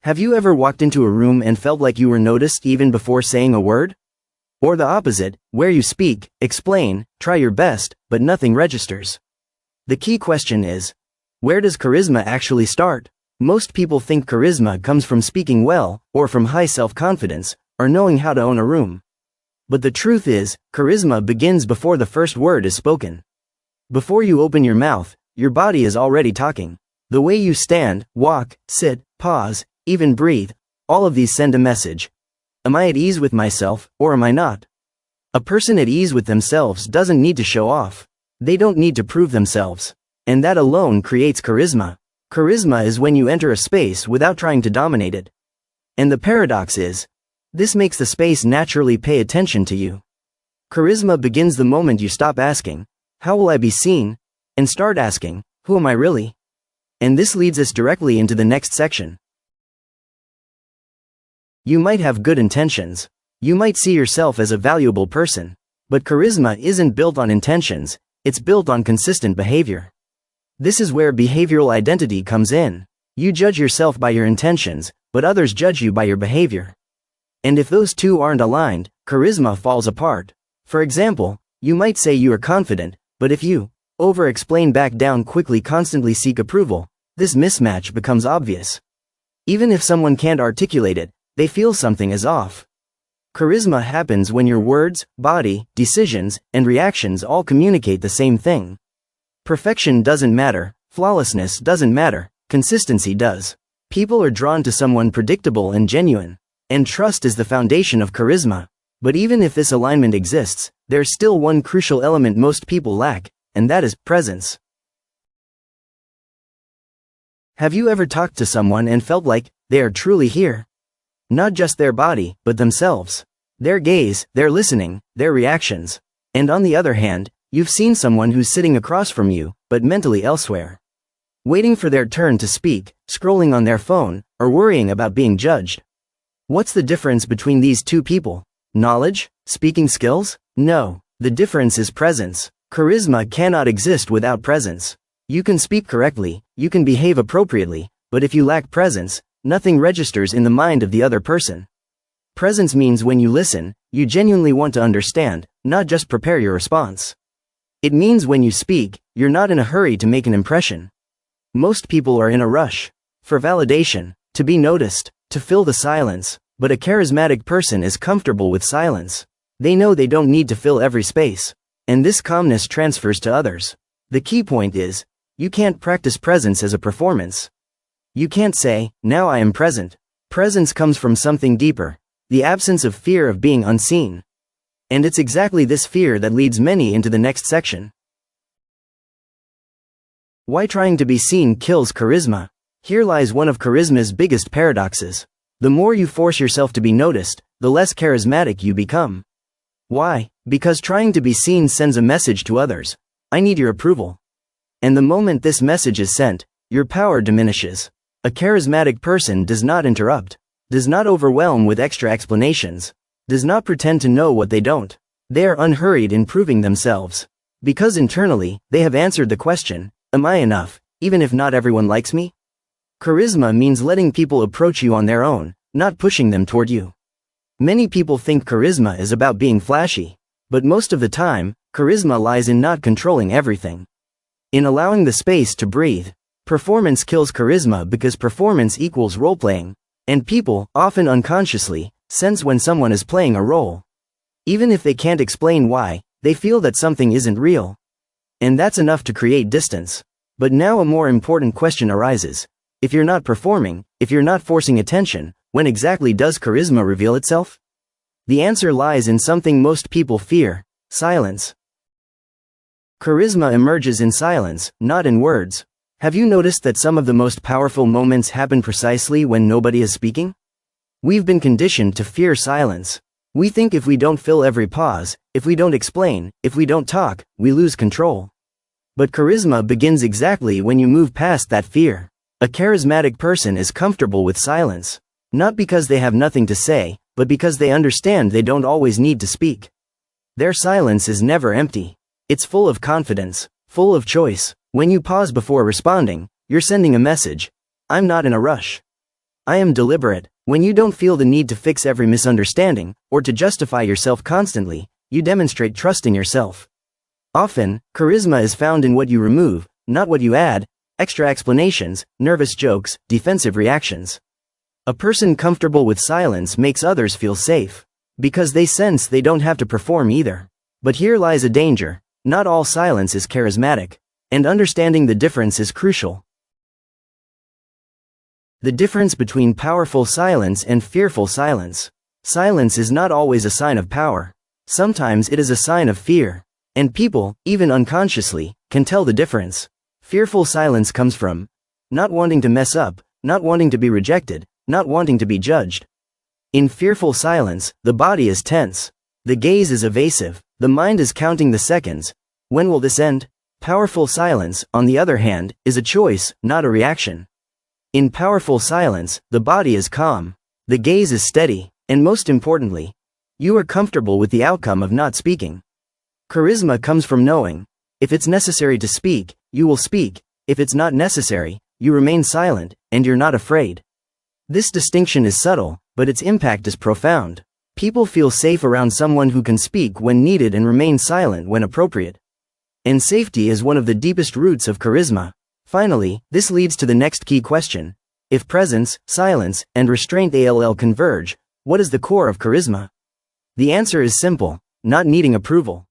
Have you ever walked into a room and felt like you were noticed even before saying a word? Or the opposite, where you speak, explain, try your best, but nothing registers? The key question is, where does charisma actually start? Most people think charisma comes from speaking well, or from high self-confidence, or knowing how to own a room. But the truth is, charisma begins before the first word is spoken. Before you open your mouth, your body is already talking. The way you stand, walk, sit, pause, even breathe, all of these send a message. Am I at ease with myself, or am I not? A person at ease with themselves doesn't need to show off. They don't need to prove themselves. And that alone creates charisma. Charisma is when you enter a space without trying to dominate it. And the paradox is, this makes the space naturally pay attention to you. Charisma begins the moment you stop asking, how will I be seen? And start asking, who am I really? And this leads us directly into the next section. You might have good intentions. You might see yourself as a valuable person. But charisma isn't built on intentions, it's built on consistent behavior. This is where behavioral identity comes in. You judge yourself by your intentions, but others judge you by your behavior. And if those two aren't aligned, charisma falls apart. For example, you might say you are confident, but if you over-explain, back down quickly, constantly seek approval, this mismatch becomes obvious. Even if someone can't articulate it, they feel something is off. Charisma happens when your words, body, decisions, and reactions all communicate the same thing. Perfection doesn't matter, flawlessness doesn't matter, consistency does. People are drawn to someone predictable and genuine. And trust is the foundation of charisma. But even if this alignment exists, there's still one crucial element most people lack, and that is presence. Have you ever talked to someone and felt like they are truly here? Not just their body, but themselves. Their gaze, their listening, their reactions. And on the other hand, you've seen someone who's sitting across from you, but mentally elsewhere. Waiting for their turn to speak, scrolling on their phone, or worrying about being judged. What's the difference between these two people? Knowledge? Speaking skills? No. The difference is presence. Charisma cannot exist without presence. You can speak correctly, you can behave appropriately, but if you lack presence, nothing registers in the mind of the other person. Presence means when you listen, you genuinely want to understand, not just prepare your response. It means when you speak, you're not in a hurry to make an impression. Most people are in a rush. For validation, to be noticed, to fill the silence, but a charismatic person is comfortable with silence. They know they don't need to fill every space. And this calmness transfers to others. The key point is, you can't practice presence as a performance. You can't say, now I am present. Presence comes from something deeper, the absence of fear of being unseen. And it's exactly this fear that leads many into the next section. Why trying to be seen kills charisma? Here lies one of charisma's biggest paradoxes. The more you force yourself to be noticed, the less charismatic you become. Why? Because trying to be seen sends a message to others. I need your approval. And the moment this message is sent, your power diminishes. A charismatic person does not interrupt, does not overwhelm with extra explanations, does not pretend to know what they don't. They are unhurried in proving themselves. Because internally, they have answered the question, am I enough, even if not everyone likes me? Charisma means letting people approach you on their own, not pushing them toward you. Many people think charisma is about being flashy. But most of the time, charisma lies in not controlling everything. In allowing the space to breathe. Performance kills charisma because performance equals role-playing. And people, often unconsciously, sense when someone is playing a role. Even if they can't explain why, they feel that something isn't real. And that's enough to create distance. But now a more important question arises. If you're not performing, if you're not forcing attention, when exactly does charisma reveal itself? The answer lies in something most people fear: silence. Charisma emerges in silence, not in words. Have you noticed that some of the most powerful moments happen precisely when nobody is speaking? We've been conditioned to fear silence. We think if we don't fill every pause, if we don't explain, if we don't talk, we lose control. But charisma begins exactly when you move past that fear. A charismatic person is comfortable with silence. Not because they have nothing to say, but because they understand they don't always need to speak. Their silence is never empty. It's full of confidence, full of choice. When you pause before responding, you're sending a message. I'm not in a rush. I am deliberate. When you don't feel the need to fix every misunderstanding, or to justify yourself constantly, you demonstrate trust in yourself. Often, charisma is found in what you remove, not what you add: extra explanations, nervous jokes, defensive reactions. A person comfortable with silence makes others feel safe, because they sense they don't have to perform either. But here lies a danger: not all silence is charismatic, and understanding the difference is crucial. The difference between powerful silence and fearful silence. Silence is not always a sign of power. Sometimes it is a sign of fear. And people, even unconsciously, can tell the difference. Fearful silence comes from not wanting to mess up, not wanting to be rejected, not wanting to be judged. In fearful silence, the body is tense. The gaze is evasive. The mind is counting the seconds. When will this end? Powerful silence, on the other hand, is a choice, not a reaction. In powerful silence, the body is calm. The gaze is steady. And most importantly, you are comfortable with the outcome of not speaking. Charisma comes from knowing. If it's necessary to speak, you will speak. If it's not necessary, you remain silent, and you're not afraid. This distinction is subtle, but its impact is profound. People feel safe around someone who can speak when needed and remain silent when appropriate. And safety is one of the deepest roots of charisma. Finally, this leads to the next key question. If presence, silence, and restraint all converge, what is the core of charisma? The answer is simple: not needing approval.